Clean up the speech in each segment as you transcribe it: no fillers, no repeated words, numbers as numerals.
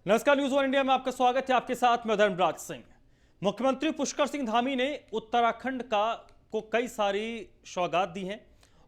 नमस्कार, news one India में आपका स्वागत है। आपके साथ मैं धर्मराज सिंह। मुख्यमंत्री पुष्कर सिंह धामी ने उत्तराखंड को कई सारी सौगात दी हैं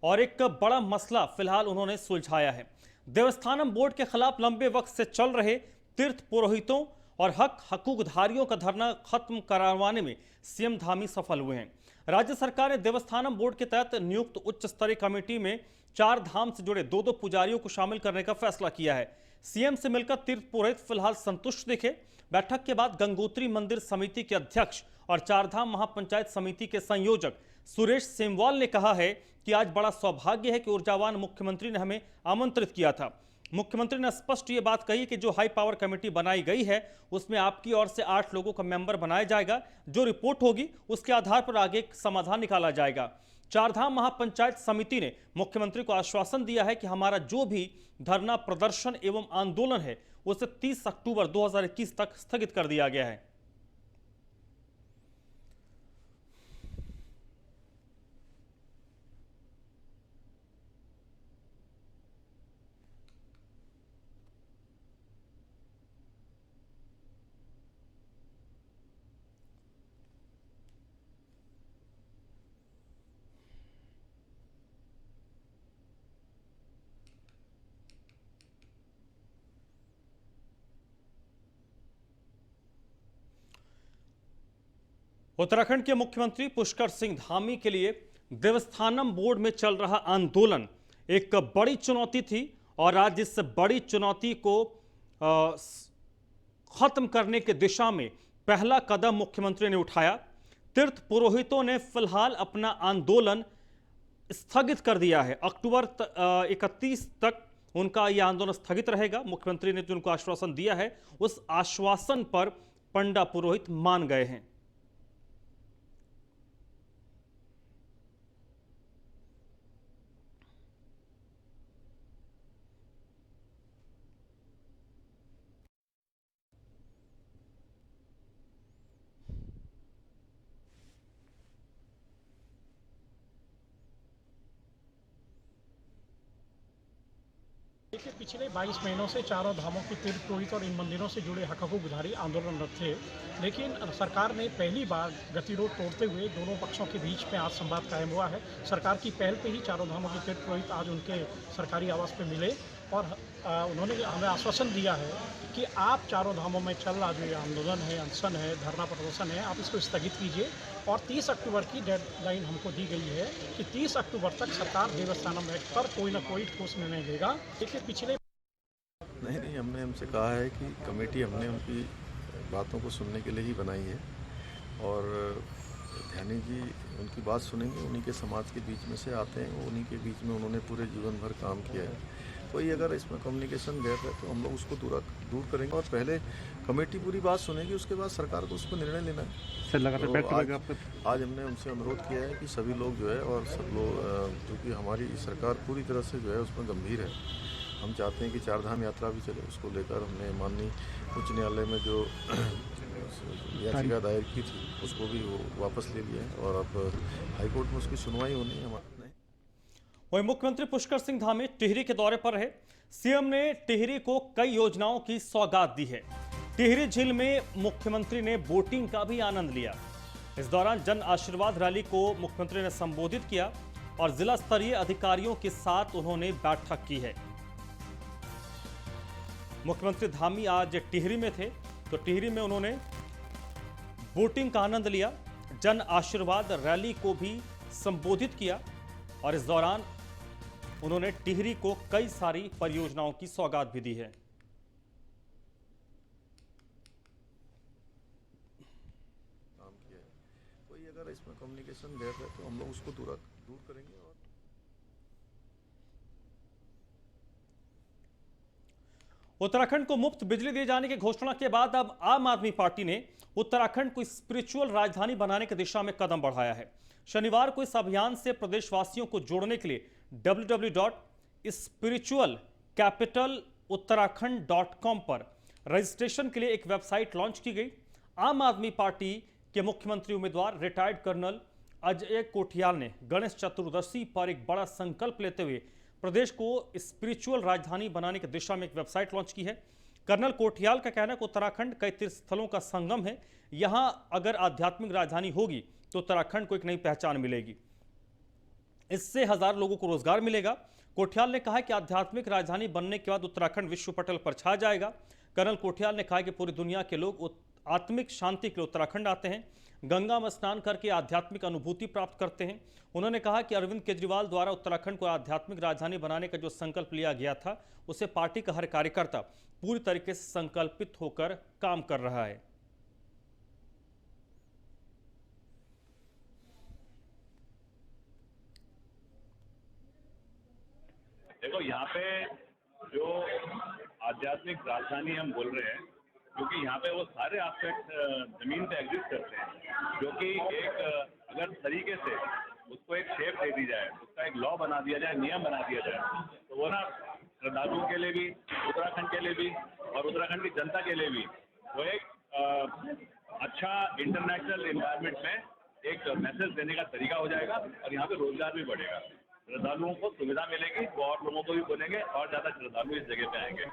और एक बड़ा मसला फिलहाल उन्होंने सुलझाया है। देवस्थानम बोर्ड के खिलाफ लंबे वक्त से चल रहे तीर्थ पुरोहितों और हकूकधारियों का धरना खत्म करवाने में सीएम धामी सफल हुए हैं। राज्य सरकार ने देवस्थानम बोर्ड के तहत नियुक्त उच्च स्तरीय कमेटी में 4 धाम से जुड़े 2-2 पुजारियों को शामिल करने का फैसला किया है। सीएम से मिलकर तीर्थ पुरोहित फिलहाल संतुष्ट दिखे। बैठक के बाद गंगोत्री मंदिर समिति के अध्यक्ष और चारधाम महापंचायत समिति के संयोजक सुरेश सेमवाल ने कहा है कि आज बड़ा सौभाग्य है कि ऊर्जावान मुख्यमंत्री ने हमें आमंत्रित किया था। मुख्यमंत्री ने स्पष्ट ये बात कही कि जो हाई पावर कमेटी बनाई गई है उसमें आपकी ओर से 8 लोगों का मेंबर बनाया जाएगा। जो रिपोर्ट होगी उसके आधार पर आगे एक समाधान निकाला जाएगा। चारधाम महापंचायत समिति ने मुख्यमंत्री को आश्वासन दिया है कि हमारा जो भी धरना प्रदर्शन एवं आंदोलन है उसे 30 अक्टूबर 2021 तक स्थगित कर दिया गया है। उत्तराखंड के मुख्यमंत्री पुष्कर सिंह धामी के लिए देवस्थानम बोर्ड में चल रहा आंदोलन एक बड़ी चुनौती थी और आज इस बड़ी चुनौती को खत्म करने की दिशा में पहला कदम मुख्यमंत्री ने उठाया। तीर्थ पुरोहितों ने फिलहाल अपना आंदोलन स्थगित कर दिया है। अक्टूबर 31 तक उनका यह आंदोलन स्थगित रहेगा। मुख्यमंत्री ने जो उनको आश्वासन दिया है उस आश्वासन पर पंडा पुरोहित मान गए हैं। देखिए, पिछले 22 महीनों से चारों धामों के तीर्थ पुरोहित और इन मंदिरों से जुड़े हकूकधारी आंदोलनरत थे, लेकिन सरकार ने पहली बार गतिरोध तोड़ते हुए दोनों पक्षों के बीच में आज संवाद कायम हुआ है। सरकार की पहल पे ही चारों धामों के तीर्थ पुरोहित आज उनके सरकारी आवास पे मिले और उन्होंने हमें आश्वासन दिया है कि आप चारों धामों में चल रहा जो ये आंदोलन है, अनशन है, धरना प्रदर्शन है, आप इसको स्थगित कीजिए। और 30 अक्टूबर की डेडलाइन हमको दी गई है कि 30 अक्टूबर तक सरकार देवस्थानम एक्ट पर कोई ना कोई ठोस निर्णय लेगा। देखिए, पिछले नहीं, हमने हमसे कहा है कि कमेटी हमने उनकी बातों को सुनने के लिए ही बनाई है और ध्यानी जी उनकी बात सुनेंगे। उन्हीं के समाज के बीच में से आते हैं, उन्हीं के बीच में उन्होंने पूरे जीवन भर काम किया है। कोई अगर इसमें कम्युनिकेशन गैप है तो हम लोग उसको दूर करेंगे और पहले कमेटी पूरी बात सुनेगी, उसके बाद सरकार को उस पर निर्णय लेना है। सर, लगातार तो आज हमने उनसे अनुरोध किया है कि सभी लोग जो है और सब लोग, क्योंकि हमारी सरकार पूरी तरह से जो है उसमें गंभीर है। हम चाहते हैं कि चारधाम यात्रा भी चले। उसको लेकर हमने माननीय उच्च न्यायालय में जो याचिका दायर की थी उसको भी वो वापस ले लिया है और अब हाईकोर्ट में उसकी सुनवाई होनी है। वहीं मुख्यमंत्री पुष्कर सिंह धामी टिहरी के दौरे पर रहे। सीएम ने टिहरी को कई योजनाओं की सौगात दी है। टिहरी झील में मुख्यमंत्री ने बोटिंग का भी आनंद लिया। इस दौरान जन आशीर्वाद रैली को मुख्यमंत्री ने संबोधित किया और जिला स्तरीय अधिकारियों के साथ उन्होंने बैठक की है। मुख्यमंत्री धामी आज टिहरी में थे तो टिहरी में उन्होंने बोटिंग का आनंद लिया, जन आशीर्वाद रैली को भी संबोधित किया और इस दौरान उन्होंने टिहरी को कई सारी परियोजनाओं की सौगात भी दी है। काम किया है। कोई अगर इसमें कम्युनिकेशन गैप है तो हम लोग उसको दूर करेंगे। और उत्तराखंड को मुफ्त बिजली दिए जाने की घोषणा के बाद अब आम आदमी पार्टी ने उत्तराखंड को स्पिरिचुअल राजधानी बनाने की दिशा में कदम बढ़ाया है। शनिवार को इस अभियान से प्रदेशवासियों को जोड़ने के लिए www.spiritualcapitaluttarakhand.com पर रजिस्ट्रेशन के लिए एक वेबसाइट लॉन्च की गई। आम आदमी पार्टी के मुख्यमंत्री उम्मीदवार रिटायर्ड कर्नल अजय कोठियाल ने गणेश चतुर्दशी पर एक बड़ा संकल्प लेते हुए प्रदेश को स्पिरिचुअल राजधानी बनाने की दिशा में एक वेबसाइट लॉन्च की है। कर्नल कोठियाल का कहना है कि उत्तराखंड कई तीर्थ स्थलों का संगम है। यहां अगर आध्यात्मिक राजधानी होगी तो उत्तराखंड को एक नई पहचान मिलेगी, इससे हजार लोगों को रोजगार मिलेगा। कोठियाल ने कहा कि आध्यात्मिक राजधानी बनने के बाद उत्तराखंड विश्व पटल पर छा जाएगा। कर्नल कोठियाल ने कहा कि पूरी दुनिया के लोग आत्मिक शांति के लिए उत्तराखंड आते हैं, गंगा में स्नान करके आध्यात्मिक अनुभूति प्राप्त करते हैं। उन्होंने कहा कि अरविंद केजरीवाल द्वारा उत्तराखंड को आध्यात्मिक राजधानी बनाने का जो संकल्प लिया गया था, उसे पार्टी का हर कार्यकर्ता पूरी तरीके से संकल्पित होकर काम कर रहा है। देखो, यहाँ पे जो आध्यात्मिक राजधानी हम बोल रहे हैं, क्योंकि यहाँ पे वो सारे एस्पेक्ट जमीन पे एग्जिस्ट करते हैं, जो कि एक अगर तरीके से उसको एक शेप दे दी जाए, उसका एक लॉ बना दिया जाए, नियम बना दिया जाए, तो वो ना श्रद्धालुओं के लिए भी, उत्तराखंड के लिए भी और उत्तराखंड की जनता के लिए भी वो एक अच्छा इंटरनेशनल एनवायरनमेंट में एक मैसेज देने का तरीका हो जाएगा और यहाँ पे रोजगार भी बढ़ेगा। श्रद्धालुओं को सुविधा मिलेगी, वो और लोगों को भी बोलेंगे और ज्यादा श्रद्धालु इस जगह पे आएंगे।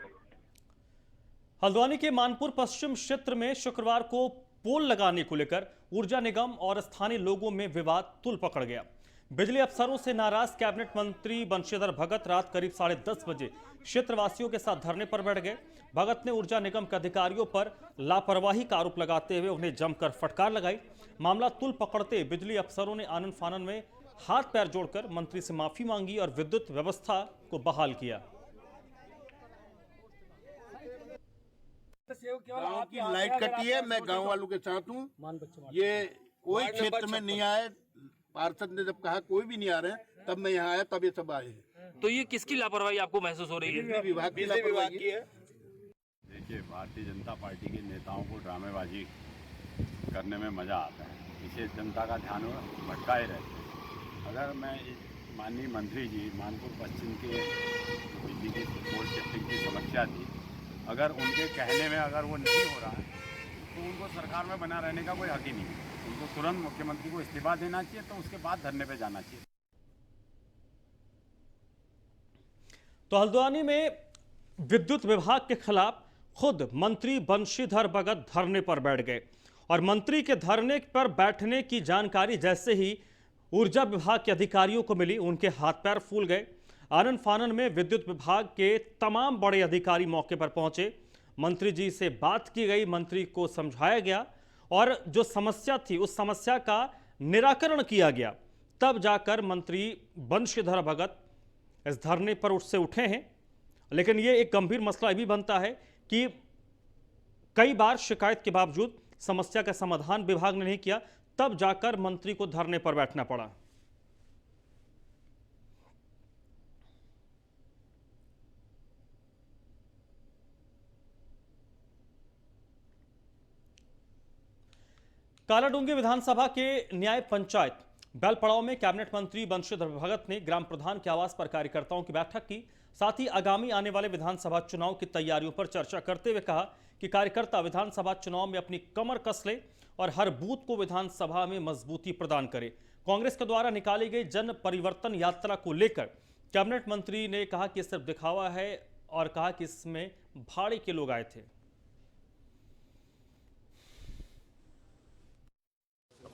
हल्द्वानी के मानपुर पश्चिम क्षेत्र में शुक्रवार को पोल लगाने को लेकर ऊर्जा निगम और स्थानीय लोगों में विवाद तुल पकड़ गया। बिजली अफसरों से नाराज कैबिनेट मंत्री बंशीधर भगत रात करीब 10:30 बजे क्षेत्रवासियों के साथ धरने पर बैठ गए। भगत ने ऊर्जा निगम के अधिकारियों पर लापरवाही का आरोप लगाते हुए उन्हें जमकर फटकार लगाई। मामला तुल पकड़ते बिजली अफसरों ने आनन फानन में हाथ पैर जोड़कर मंत्री से माफी मांगी और विद्युत व्यवस्था को बहाल किया। गांव की लाइट कटी है, मैं गांव वालों के साथ हूँ। ये कोई क्षेत्र में नहीं आए, पार्षद ने जब कहा कोई भी नहीं आ रहे हैं, तब मैं यहाँ आया, तब ये सब आए हैं। तो ये किसकी लापरवाही आपको महसूस हो रही है? विभाग की लापरवाही है। देखिए, भारतीय जनता पार्टी के नेताओं को ड्रामेबाजी करने में मज़ा आता है, इसे जनता का ध्यान भटकाए रहते हैं। अगर मैं माननीय मंत्री जी मानपुर पश्चिम के बिजली की पोल शिफ्टिंग की समस्या थी, अगर उनके कहने में अगर वो नहीं हो रहा है तो उनको सरकार में बना रहने का कोई हक ही नहीं है। उनको तुरंत मुख्यमंत्री को इस्तीफा देना चाहिए, तो उसके बाद धरने पे जाना चाहिए। तो हल्द्वानी में विद्युत विभाग के खिलाफ खुद मंत्री बंशीधर भगत धरने पर बैठ गए और मंत्री के धरने पर बैठने की जानकारी जैसे ही ऊर्जा विभाग के अधिकारियों को मिली, उनके हाथ पैर फूल गए। आनन फानन में विद्युत विभाग के तमाम बड़े अधिकारी मौके पर पहुंचे। मंत्री जी से बात की गई, मंत्री को समझाया गया और जो समस्या थी उस समस्या का निराकरण किया गया। तब जाकर मंत्री बंशीधर भगत इस धरने पर उससे उठे हैं। लेकिन यह एक गंभीर मसला भी बनता है कि कई बार शिकायत के बावजूद समस्या का समाधान विभाग ने नहीं किया, तब जाकर मंत्री को धरने पर बैठना पड़ा। कालाडूंगी विधानसभा के न्याय पंचायत बैलपड़ाव में कैबिनेट मंत्री बंशीधर भगत ने ग्राम प्रधान के आवास पर कार्यकर्ताओं की बैठक की। साथ ही आगामी आने वाले विधानसभा चुनाव की तैयारियों पर चर्चा करते हुए कहा कि कार्यकर्ता विधानसभा चुनाव में अपनी कमर कस ले और हर बूथ को विधानसभा में मजबूती प्रदान करे। कांग्रेस के द्वारा निकाली गई जन परिवर्तन यात्रा को लेकर कैबिनेट मंत्री ने कहा कि सिर्फ दिखावा है और कहा कि इसमें भाड़े के लोग आए थे।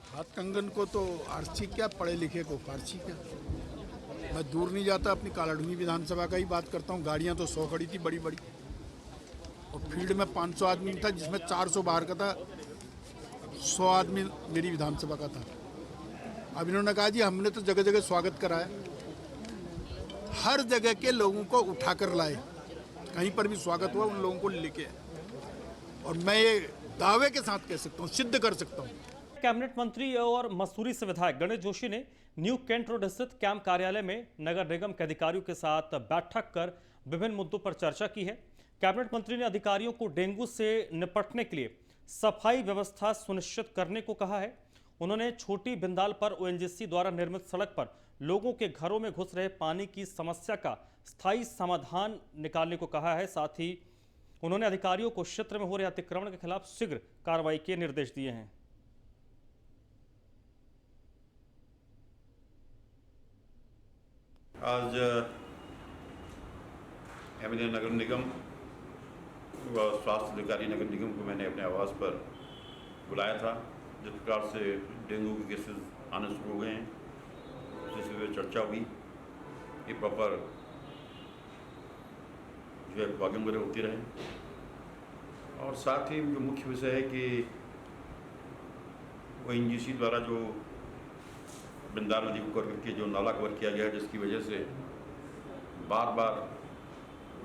हाथ कंगन को तो आरसी क्या, पढ़े लिखे को फारसी क्या। मैं दूर नहीं जाता, अपनी कालाडूंगी विधानसभा का ही बात करता हूँ। गाड़ियाँ तो 100 खड़ी थी बड़ी बड़ी और फील्ड में 500 आदमी था, जिसमें 400 बाहर का था, 100 आदमी मेरी विधानसभा का था। अब इन्होंने कहा जी हमने तो जगह जगह स्वागत कराया, हर जगह के लोगों को उठाकर लाए, कहीं पर भी स्वागत हुआ उन लोगों को लेके आए। और मैं ये दावे के साथ कह सकता हूँ, सिद्ध कर सकता हूँ। कैबिनेट मंत्री और मसूरी से विधायक गणेश जोशी ने न्यू कैंट रोड स्थित कैंप कार्यालय में नगर निगम के अधिकारियों के साथ बैठक कर विभिन्न मुद्दों पर चर्चा की है। कैबिनेट मंत्री ने अधिकारियों को डेंगू से निपटने के लिए सफाई व्यवस्था सुनिश्चित करने को कहा है। उन्होंने छोटी बिंदाल पर ओएनजीसी द्वारा निर्मित सड़क पर लोगों के घरों में घुस रहे पानी की समस्या का स्थायी समाधान निकालने को कहा है। साथ ही उन्होंने अधिकारियों को क्षेत्र में हो रहे अतिक्रमण के खिलाफ शीघ्र कार्रवाई के निर्देश दिए हैं। आज एमएनए नगर निगम व स्वास्थ्य अधिकारी नगर निगम को मैंने अपने आवास पर बुलाया था, जिस प्रकार से डेंगू के केसेस आने शुरू हो गए हैं, जिस पर चर्चा हुई कि प्रॉपर जो है प्लॉगिंग वगैरह होती रहे, और साथ ही जो मुख्य विषय है कि ONGC द्वारा जो बिंदार नदी को कवर करके जो नाला कवर किया गया है, जिसकी वजह से बार बार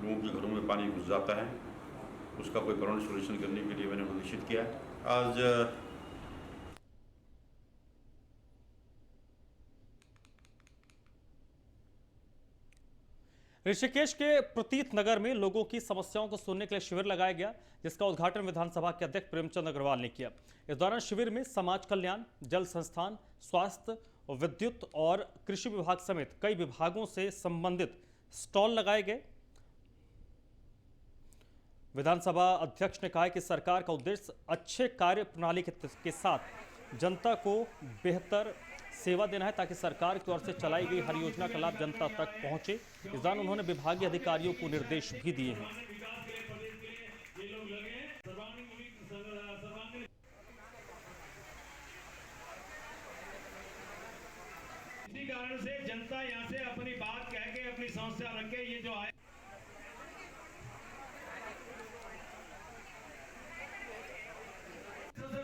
लोगों के घरों में पानी घुस जाता है, उसका कोई परमानेंट सोल्यूशन करने के लिए मैंने निर्देशित किया। आज ऋषिकेश के प्रतीत नगर में लोगों की समस्याओं को सुनने के लिए शिविर लगाया गया, जिसका उद्घाटन विधानसभा के अध्यक्ष प्रेमचंद अग्रवाल ने किया। इस दौरान शिविर में समाज कल्याण, जल संस्थान, स्वास्थ्य, विद्युत और कृषि विभाग समेत कई विभागों से संबंधित स्टॉल लगाए गए। विधानसभा अध्यक्ष ने कहा कि सरकार का उद्देश्य अच्छे कार्य प्रणाली के साथ जनता को बेहतर सेवा देना है, ताकि सरकार की ओर से चलाई गई हर योजना का लाभ जनता तक पहुंचे। इस दौरान उन्होंने विभागीय अधिकारियों को निर्देश भी दिए हैं। इसी कारण से जनता यहाँ से अपनी बात कह के अपनी समस्या रख के ये जो है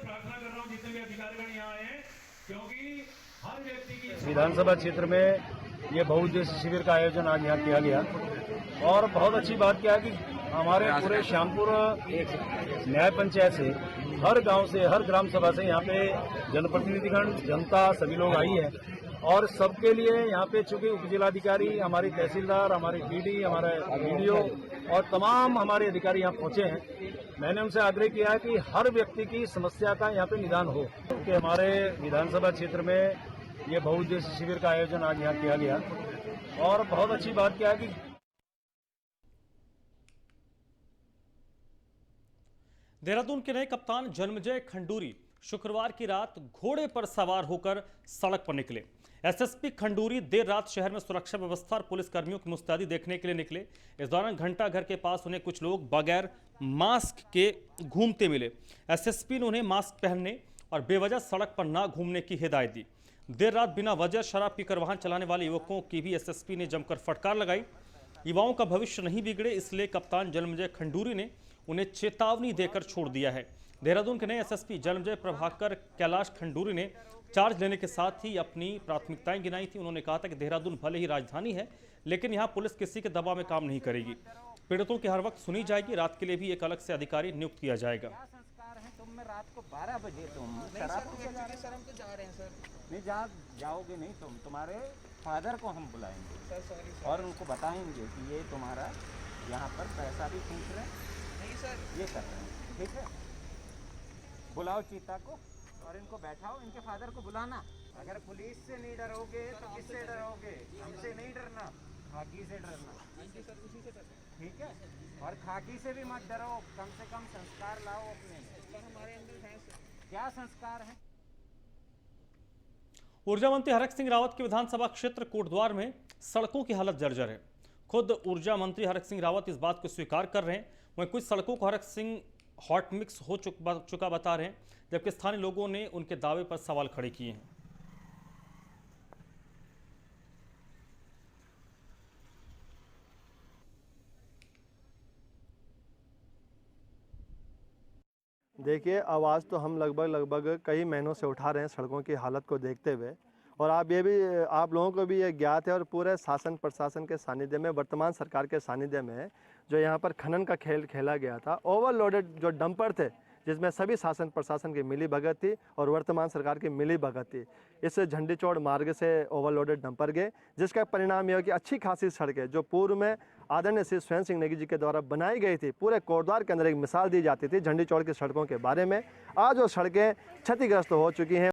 प्रार्थना कर रहा हूँ जितने भी अधिकारीगण यहाँ आए हैं, क्योंकि हर व्यक्ति की विधानसभा क्षेत्र में ये बहुउद्देश्य शिविर का आयोजन आज यहाँ किया गया, और बहुत अच्छी बात क्या है कि हमारे पूरे श्यामपुर न्याय पंचायत से, हर गांव से, हर ग्राम सभा से यहाँ पे जनप्रतिनिधिगण, जनता सभी लोग आई है, और सबके लिए यहाँ पे चूंकि उपजिलाधिकारी, हमारी तहसीलदार, हमारी PD, हमारे BDO और तमाम हमारे अधिकारी यहाँ पहुंचे हैं। मैंने उनसे आग्रह किया है कि हर व्यक्ति की समस्या का यहाँ पे निदान हो, कि हमारे विधानसभा क्षेत्र में ये बहुउद्देश्य शिविर का आयोजन आज यहाँ किया गया, और बहुत अच्छी बात क्या है कि देहरादून के नए कप्तान जन्मजय खंडूरी शुक्रवार की रात घोड़े पर सवार होकर सड़क पर निकले। SSP खंडूरी देर रात शहर में सुरक्षा व्यवस्था और पुलिस कर्मियों की मुस्तैदी देखने के लिए निकले। इस दौरान घंटा घर के पास उन्हें कुछ लोग बगैर मास्क के घूमते मिले। SSP ने उन्हें मास्क पहनने और बेवजह सड़क पर ना घूमने की हिदायत दी। देर रात बिना वजह शराब पीकर वाहन चलाने वाले युवकों की भी SSP ने जमकर फटकार लगाई। युवाओं का भविष्य नहीं बिगड़े, इसलिए कप्तान जन्मजय खंडूरी ने उन्हें चेतावनी देकर छोड़ दिया है। देहरादून के नए SSP जन्मजय प्रभाकर कैलाश खंडूरी ने चार्ज लेने के साथ ही अपनी प्राथमिकताएं गिनाई थी। उन्होंने कहा था कि देहरादून भले ही राजधानी है, लेकिन यहाँ पुलिस किसी के दबाव में काम नहीं करेगी। पीड़ितों की हर वक्त सुनी जाएगी। रात के लिए भी एक अलग से अधिकारी नियुक्त किया जाएगा। तुम में रात को 12 बजे तुम शराब सर, हम तो जा रहे हैं सर। नहीं जाओगे नहीं तुम, तुम्हारे फादर को हम बुलाएंगे और उनको बताएंगे कि ये तुम्हारा यहाँ पर पैसा भी खींच रहे हैं, नहीं सर ये कर रहे हैं, ठीक है। बुलाओ चीता को और इनको बैठाओ, इनके फादर को बुलाना। अगर पुलिस से नहीं डरोगे तो किससे डरोगे? हमसे नहीं डरना, खाकी से डरना, ठीक है। और खाकी से भी मत डरो, कम से कम संस्कार लाओ अपने। हमारे अंदर है क्या संस्कार है? ऊर्जा मंत्री हरक सिंह रावत के विधानसभा क्षेत्र कोटद्वार में सड़कों की हालत जर्जर है। खुद ऊर्जा मंत्री हरक सिंह रावत इस बात को स्वीकार कर रहे हैं। वहीं कुछ सड़कों को हरक सिंह हॉट मिक्स हो चुका बता रहे हैं, जबकि स्थानीय लोगों ने उनके दावे पर सवाल खड़े किए हैं। देखिए, आवाज़ तो हम लगभग कई महीनों से उठा रहे हैं सड़कों की हालत को देखते हुए, और आप लोगों को भी ये ज्ञात है और पूरे शासन प्रशासन के सानिध्य में, वर्तमान सरकार के सानिध्य में जो यहाँ पर खनन का खेल खेला गया था, ओवरलोडेड जो डंपर थे, जिसमें सभी शासन प्रशासन की मिली भगत थी और वर्तमान सरकार की मिली भगत थी। इस झंडी चौड़ मार्ग से ओवरलोडेड डंपर गए, जिसका परिणाम यह हो कि अच्छी खासी सड़कें जो पूर्व में आदरणीय श्री स्वयं सिंह नेगी जी के द्वारा बनाई गई थी, पूरे कोटद्वार के अंदर एक मिसाल दी जाती थी झंडी चौड़ की सड़कों के बारे में, आज वो सड़कें क्षतिग्रस्त हो चुकी हैं।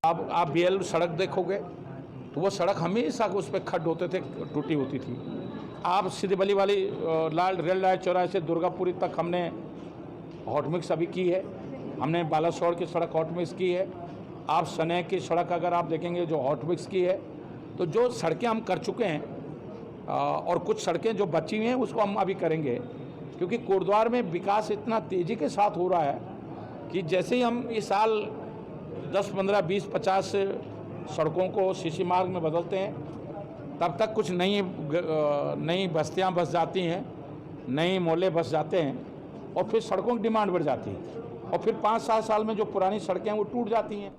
आप BL सड़क देखोगे तो वो सड़क हमेशा उस पर खड्ड होते थे, टूटी होती थी। आप सीधे बली वाली रेल लाइन चौराहे से दुर्गापुरी तक हमने हॉट मिक्स अभी की है, हमने बालासोर की सड़क हॉट मिक्स की है। आप सने की सड़क अगर आप देखेंगे जो हॉट मिक्स की है, तो जो सड़कें हम कर चुके हैं और कुछ सड़कें जो बची हुई हैं उसको हम अभी करेंगे, क्योंकि कोटद्वार में विकास इतना तेज़ी के साथ हो रहा है कि जैसे ही हम इस साल 10, 15, 20, 50 सड़कों को सीसी मार्ग में बदलते हैं, तब तक कुछ नई बस्तियां बस जाती हैं, नए मोहल्ले बस जाते हैं और फिर सड़कों की डिमांड बढ़ जाती है और फिर 5-7 साल में जो पुरानी सड़कें हैं वो टूट जाती हैं।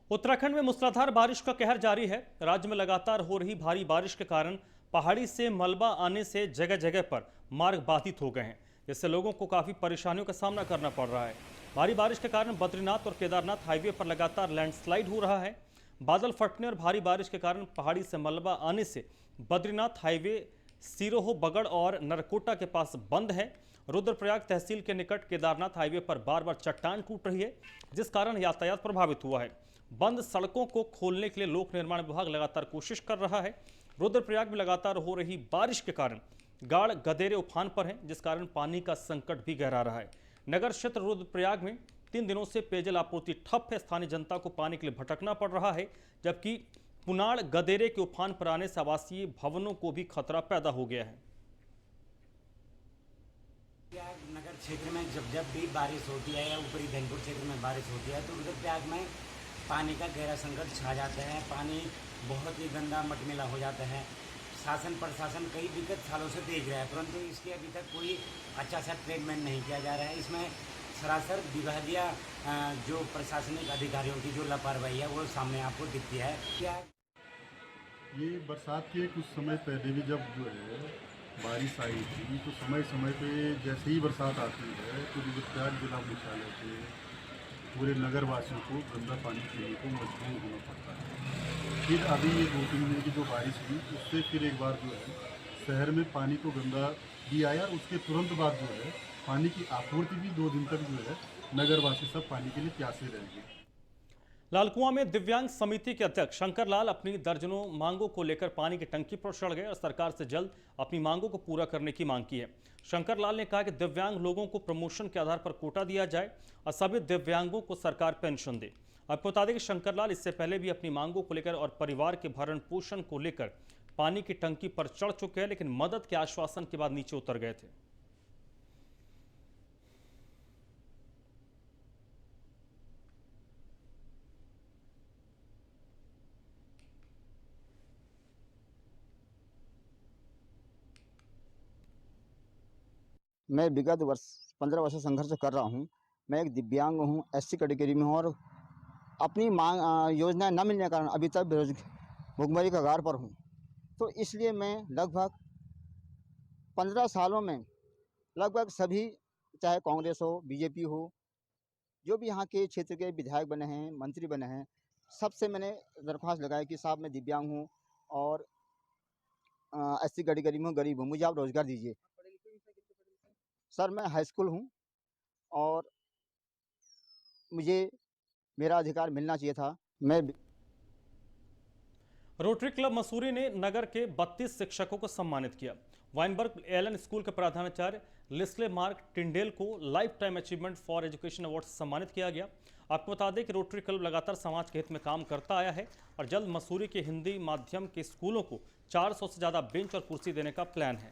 उत्तराखंड में मूसलाधार बारिश का कहर जारी है। राज्य में लगातार हो रही भारी बारिश के कारण पहाड़ी से मलबा आने से जगह जगह पर मार्ग बाधित हो गए हैं, जिससे लोगों को काफ़ी परेशानियों का सामना करना पड़ रहा है। भारी बारिश के कारण बद्रीनाथ और केदारनाथ हाईवे पर लगातार लैंडस्लाइड हो रहा है। बादल फटने और भारी बारिश के कारण पहाड़ी से मलबा आने से बद्रीनाथ हाईवे सिरोह, बगड़ और नरकोटा के पास बंद है। रुद्रप्रयाग तहसील के निकट केदारनाथ हाईवे पर बार बार चट्टान टूट रही है, जिस कारण यातायात प्रभावित हुआ है। बंद सड़कों को खोलने के लिए लोक निर्माण विभाग लगातार कोशिश कर रहा है। रुद्रप्रयाग में लगातार हो रही बारिश के कारण गाड़ गदेरे उफान पर हैं, जिस कारण पानी का संकट भी गहरा रहा है। नगर क्षेत्र रुद्रप्रयाग में 3 दिनों से पेयजल आपूर्ति ठप है। स्थानीय जनता को पानी के लिए भटकना पड़ रहा है, जबकि पुनाड़ गदेरे के उफान पर आने से आवासीय भवनों को भी खतरा पैदा हो गया है। नगर क्षेत्र में जब भी बारिश होती है या ऊपरी धनपुर क्षेत्र में बारिश होती है तो रुद्रप्रयाग में पानी का गहरा संकट छा जाता है। पानी बहुत ही गंदा मटमिला हो जाता है। शासन प्रशासन कई विगत सालों से देख रहा है, परंतु इसकी अभी तक कोई अच्छा सा ट्रीटमेंट नहीं किया जा रहा है। इसमें सरासर विभागीय जो प्रशासनिक अधिकारियों की जो लापरवाही है वो सामने आपको दिखती है। क्या ये बरसात के कुछ समय पहले भी जब जो है बारिश आई थी तो समय समय पे जैसे ही बरसात आती है तो रुद्रप्रयाग जिला मुख्यालय से पूरे नगर वासियों को गंदा पानी पीने को मजबूर होना पड़ता है। फिर अभी ये 2-3 दिन की जो बारिश हुई उससे फिर एक बार जो है शहर में पानी तो गंदा भी आया और उसके तुरंत बाद जो है पानी की आपूर्ति भी 2 दिन तक जो है नगरवासी सब पानी के लिए प्यासे रहेंगे। लालकुआं में दिव्यांग समिति के अध्यक्ष शंकर लाल अपनी दर्जनों मांगों को लेकर पानी की टंकी पर चढ़ गए और सरकार से जल्द अपनी मांगों को पूरा करने की मांग की है। शंकर लाल ने कहा कि दिव्यांग लोगों को प्रमोशन के आधार पर कोटा दिया जाए और सभी दिव्यांगों को सरकार पेंशन दे। आपको बता दें कि शंकर लाल इससे पहले भी अपनी मांगों को लेकर और परिवार के भरण पोषण को लेकर पानी की टंकी पर चढ़ चुके हैं, लेकिन मदद के आश्वासन के बाद नीचे उतर गए थे। मैं विगत 15 वर्ष संघर्ष कर रहा हूं। मैं एक दिव्यांग हूं, SC कैटेगरी में हूं और अपनी मांग योजनाएं न मिलने के कारण अभी तक भुखमरी के कगार पर हूं। तो इसलिए मैं लगभग 15 सालों में लगभग सभी, चाहे कांग्रेस हो, बीजेपी हो, जो भी यहाँ के क्षेत्र के विधायक बने हैं, मंत्री बने हैं, सबसे मैंने दरख्वास्त लगाई कि साहब मैं दिव्यांग हूँ और SC कैटेगरी में गरीब हूँ, मुझे आप रोजगार दीजिए। सर मैं हाई स्कूल हूँ और मुझे मेरा अधिकार मिलना चाहिए था। मैं रोटरी क्लब मसूरी ने नगर के 32 शिक्षकों को सम्मानित किया। वाइनबर्ग एलन स्कूल के प्रधानाचार्य लिस्ले मार्क टिंडेल को life time achievement for education award से सम्मानित किया गया। आपको बता दें कि रोटरी क्लब लगातार समाज के हित में काम करता आया है और जल्द मसूरी के हिंदी माध्यम के स्कूलों को 400 से ज़्यादा बेंच और कुर्सी देने का प्लान है।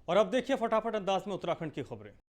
और अब देखिए फटाफट अंदाज में उत्तराखंड की खबरें।